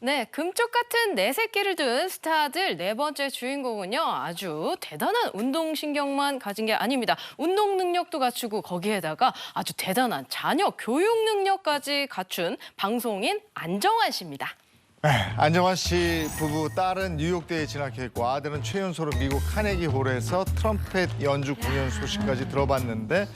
네, 금쪽 같은 네 새끼를 둔 스타들 네 번째 주인공은요. 아주 대단한 운동신경만 가진 게 아닙니다. 운동 능력도 갖추고 거기에다가 아주 대단한 자녀 교육 능력까지 갖춘 방송인 안정환 씨입니다. 네, 안정환 씨 부부 딸은 뉴욕대에 진학했고 아들은 최연소로 미국 카네기 홀에서 트럼펫 연주 공연 소식까지 들어봤는데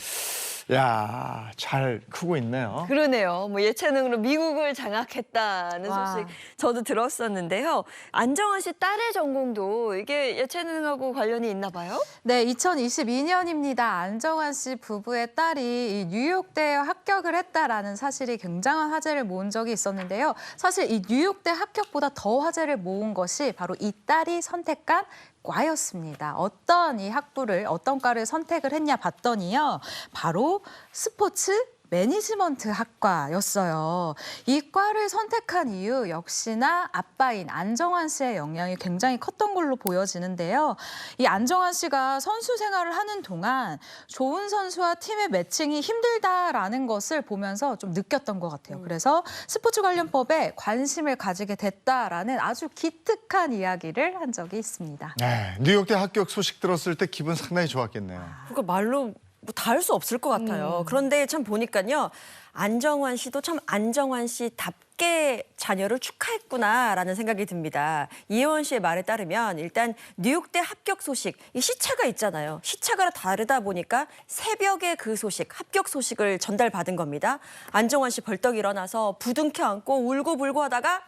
야, 잘 크고 있네요. 그러네요. 뭐 예체능으로 미국을 장악했다는 와. 소식 저도 들었었는데요. 안정환 씨 딸의 전공도 이게 예체능하고 관련이 있나 봐요? 네, 2022년입니다. 안정환 씨 부부의 딸이 이 뉴욕대에 합격을 했다라는 사실이 굉장한 화제를 모은 적이 있었는데요. 사실 이 뉴욕대 합격보다 더 화제를 모은 것이 바로 이 딸이 선택한 과였습니다. 어떤 과를 선택을 했냐 봤더니요. 바로 스포츠 매니지먼트 학과였어요. 이 과를 선택한 이유 역시나 아빠인 안정환 씨의 영향이 굉장히 컸던 걸로 보여지는데요. 이 안정환 씨가 선수 생활을 하는 동안 좋은 선수와 팀의 매칭이 힘들다라는 것을 보면서 좀 느꼈던 것 같아요. 그래서 스포츠 관련법에 관심을 가지게 됐다라는 아주 기특한 이야기를 한 적이 있습니다. 네, 뉴욕대 합격 소식 들었을 때 기분 상당히 좋았겠네요. 그거 말로 뭐 다 할 수 없을 것 같아요. 그런데 참 보니까요. 안정환 씨도 참 안정환 씨답게 자녀를 축하했구나라는 생각이 듭니다. 이혜원 씨의 말에 따르면 일단 뉴욕대 합격 소식, 이 시차가 있잖아요. 시차가 다르다 보니까 새벽에 그 소식, 합격 소식을 전달받은 겁니다. 안정환 씨 벌떡 일어나서 부둥켜 안고 울고불고 하다가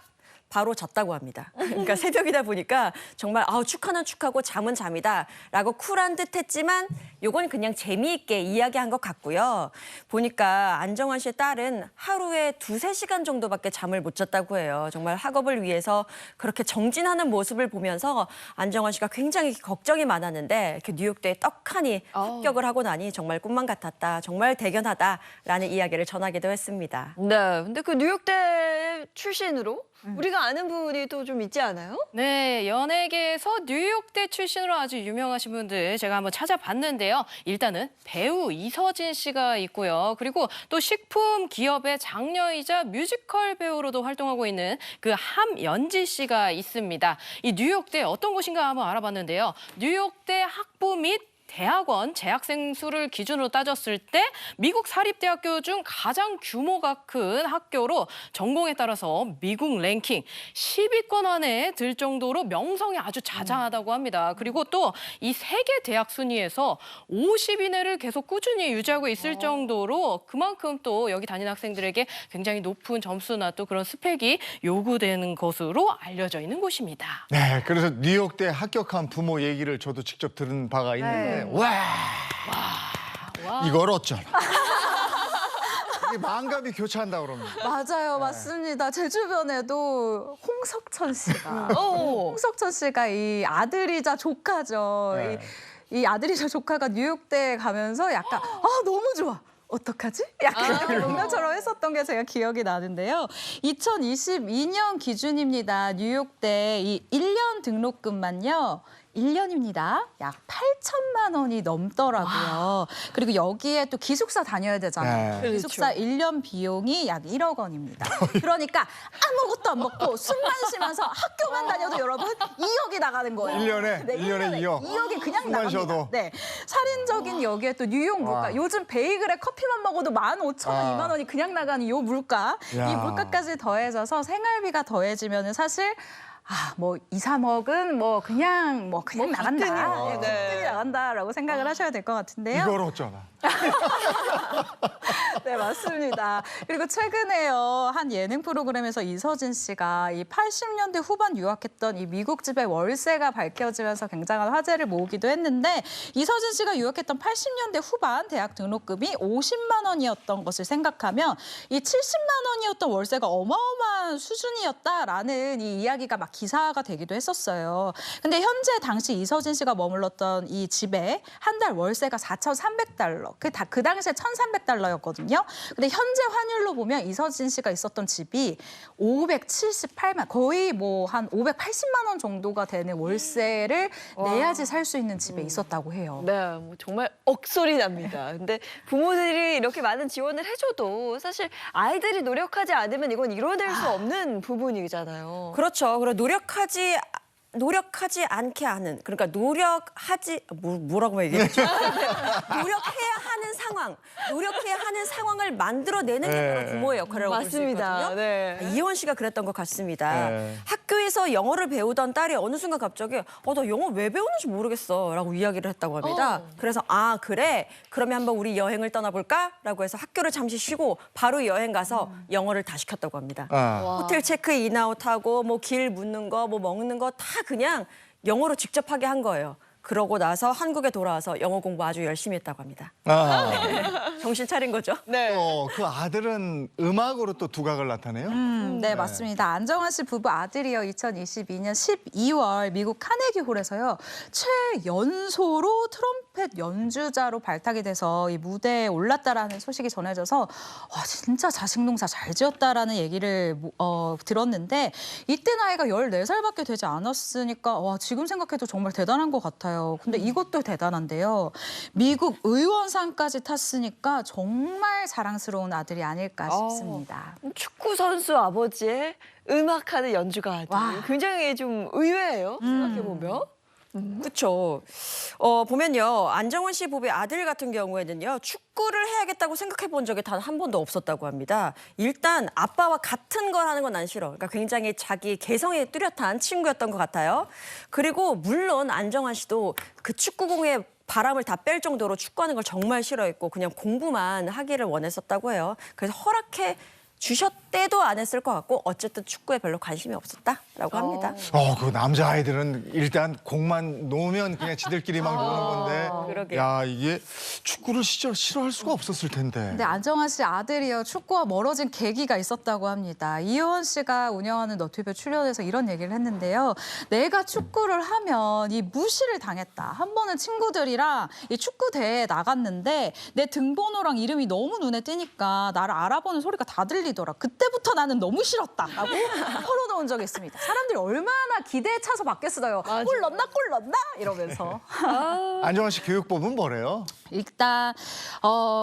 바로 잤다고 합니다. 그러니까 새벽이다 보니까 정말 축하는 축하고 잠은 잠이다라고 쿨한 듯 했지만 요건 그냥 재미있게 이야기한 것 같고요. 보니까 안정환 씨의 딸은 하루에 2~3시간 정도밖에 잠을 못 잤다고 해요. 정말 학업을 위해서 그렇게 정진하는 모습을 보면서 안정환 씨가 굉장히 걱정이 많았는데 이렇게 뉴욕대에 떡하니 합격을 하고 나니 정말 꿈만 같았다. 정말 대견하다라는 이야기를 전하기도 했습니다. 네, 근데 그 뉴욕대 출신으로 우리가 아는 분이 또 좀 있지 않아요? 네, 연예계에서 뉴욕대 출신으로 아주 유명하신 분들 제가 한번 찾아봤는데요. 일단은 배우 이서진 씨가 있고요. 그리고 또 식품 기업의 장녀이자 뮤지컬 배우로도 활동하고 있는 그 함연지 씨가 있습니다. 이 뉴욕대 어떤 곳인가 한번 알아봤는데요. 뉴욕대 학부 및 대학원 재학생 수를 기준으로 따졌을 때 미국 사립대학교 중 가장 규모가 큰 학교로 전공에 따라서 미국 랭킹 10위권 안에 들 정도로 명성이 아주 자자하다고 합니다. 그리고 또 이 세계 대학 순위에서 50위 내를 계속 꾸준히 유지하고 있을 정도로 그만큼 또 여기 다니는 학생들에게 굉장히 높은 점수나 또 그런 스펙이 요구되는 것으로 알려져 있는 곳입니다. 네, 그래서 뉴욕대 합격한 부모 얘기를 저도 직접 들은 바가 있는데 와, 이걸 어쩌나. 이게 만감이 교차한다고 그럽니다. 맞아요, 맞습니다. 제 주변에도 홍석천 씨가, 홍석천 씨가 이 아들이자 조카죠. 네. 이 아들이자 조카가 뉴욕대에 가면서 약간 너무 좋아. 어떡하지? 약간 농담처럼 했었던 게 제가 기억이 나는데요. 2022년 기준입니다. 뉴욕대 이 1년 등록금만요. 1년입니다. 약 8천만 원이 넘더라고요. 그리고 여기에 또 기숙사 다녀야 되잖아요. 네. 기숙사 1년 비용이 약 1억 원입니다. 그러니까 아무것도 안 먹고 숨만 쉬면서 학교만 다녀도 여러분 2억이 나가는 거예요. 1년에? 네, 1년에 2억. 2억이 그냥 숨만 나갑니다. 쉬어도. 네, 살인적인 여기에 또 뉴욕 물가. 와. 요즘 베이글에 커피만 먹어도 15,000원, 2만 원이 그냥 나가는 이 물가. 야. 이 물가까지 더해져서 생활비가 더해지면은 사실 뭐 2~3억은 뭐 그냥 나간다. 빈둥이요. 네. 빈둥이 나간다라고 생각을 하셔야 될 것 같은데요. 이걸 어쩌나. 네, 맞습니다. 그리고 최근에요, 한 예능 프로그램에서 이서진 씨가 이 80년대 후반 유학했던 이 미국 집의 월세가 밝혀지면서 굉장한 화제를 모으기도 했는데 이서진 씨가 유학했던 80년대 후반 대학 등록금이 50만 원이었던 것을 생각하면 이 70만 원이었던 월세가 어마어마한 수준이었다라는 이 이야기가 막 기사가 되기도 했었어요. 근데 현재 당시 이서진 씨가 머물렀던 이 집에 한 달 월세가 4,300달러. 그 당시에 1,300달러였거든요. 근데 현재 환율로 보면 이서진 씨가 있었던 집이 578만, 거의 뭐 한 580만 원 정도가 되는 월세를 내야지 살 수 있는 집에 있었다고 해요. 네, 뭐 정말 억소리 납니다. 근데 부모들이 이렇게 많은 지원을 해줘도 사실 아이들이 노력하지 않으면 이건 이뤄낼 수 없는 부분이잖아요. 그렇죠. 그리고 노력하지 않게 하는, 그러니까 뭐라고 얘기했죠? 노력해야 하는 상황을 만들어내는 게 네. 바로 부모의 역할이라고 볼 수 맞습니다. 있거든요. 네. 이혜원 씨가 그랬던 것 같습니다. 네. 학교에서 영어를 배우던 딸이 어느 순간 갑자기 나 영어 왜 배우는지 모르겠어 라고 이야기를 했다고 합니다. 그래서 그래? 그러면 한번 우리 여행을 떠나볼까? 라고 해서 학교를 잠시 쉬고 바로 여행 가서 영어를 다 시켰다고 합니다. 호텔 체크 인아웃하고 뭐 길 묻는 거, 뭐 먹는 거 다 그냥 영어로 직접 하게 한 거예요. 그러고 나서 한국에 돌아와서 영어 공부 아주 열심히 했다고 합니다. 정신 차린 거죠. 네. 그 아들은 음악으로 또 두각을 나타내요? 네, 맞습니다. 안정환 씨 부부 아들이요. 2022년 12월 미국 카네기 홀에서요. 최연소로 트럼펫 연주자로 발탁이 돼서 이 무대에 올랐다라는 소식이 전해져서 와, 진짜 자식 농사 잘 지었다라는 얘기를 들었는데 이때 나이가 14살밖에 되지 않았으니까 와, 지금 생각해도 정말 대단한 것 같아요. 근데 이것도 대단한데요. 미국 의원상까지 탔으니까 정말 자랑스러운 아들이 아닐까 싶습니다. 축구 선수 아버지의 음악하는 연주가 아들. 와. 굉장히 좀 의외예요. 생각해 보면. 그렇죠. 보면요. 안정환 씨 부부의 아들 같은 경우에는요. 축구를 해야겠다고 생각해 본 적이 단 한 번도 없었다고 합니다. 일단 아빠와 같은 걸 하는 건 안 싫어. 그러니까 굉장히 자기 개성에 뚜렷한 친구였던 것 같아요. 그리고 물론 안정환 씨도 그 축구공에 바람을 다 뺄 정도로 축구하는 걸 정말 싫어했고 그냥 공부만 하기를 원했었다고 해요. 그래서 허락해 주셨대도 안 했을 것 같고 어쨌든 축구에 별로 관심이 없었다라고 합니다. 그 남자아이들은 일단 공만 놓으면 그냥 지들끼리 막 노는 건데. 그러게요. 야, 이게 축구를 싫어할 수가 없었을 텐데. 근데 안정환 씨 아들이요. 축구와 멀어진 계기가 있었다고 합니다. 이효원 씨가 운영하는 너튜브에 출연해서 이런 얘기를 했는데요. 내가 축구를 하면 이 무시를 당했다. 한 번은 친구들이랑 이 축구 대회에 나갔는데 내 등번호랑 이름이 너무 눈에 띄니까 나를 알아보는 소리가 다 들리더라. 그때부터 나는 너무 싫었다라고 털어놓은 적이 있습니다. 사람들이 얼마나 기대에 차서 받겠어요. 골 넣나 이러면서. 안정환 씨 교육법은 뭐래요? 일단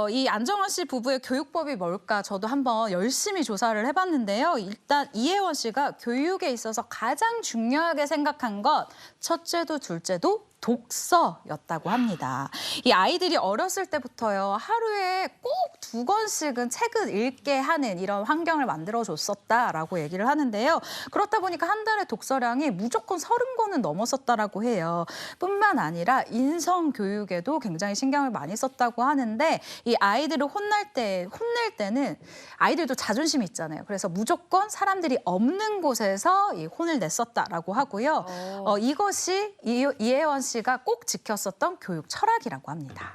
이 안정환 씨 부부의 교육법이 뭘까 저도 한번 열심히 조사를 해봤는데요. 일단 이혜원 씨가 교육에 있어서 가장 중요하게 생각한 것 첫째도 둘째도 독서였다고 합니다. 이 아이들이 어렸을 때부터요. 하루에 꼭 2권씩은 책을 읽게 하는 이런 환경을 만들어줬었다라고 얘기를 하는데요. 그렇다 보니까 한 달에 독서량이 무조건 30권은 넘었었다라고 해요. 뿐만 아니라 인성 교육에도 굉장히 신경을 많이 썼다고 하는데 이 아이들을 혼낼 때는 아이들도 자존심이 있잖아요. 그래서 무조건 사람들이 없는 곳에서 이 혼을 냈었다라고 하고요. 이것이 이혜원 씨가 꼭 지켰었던 교육 철학이라고 합니다.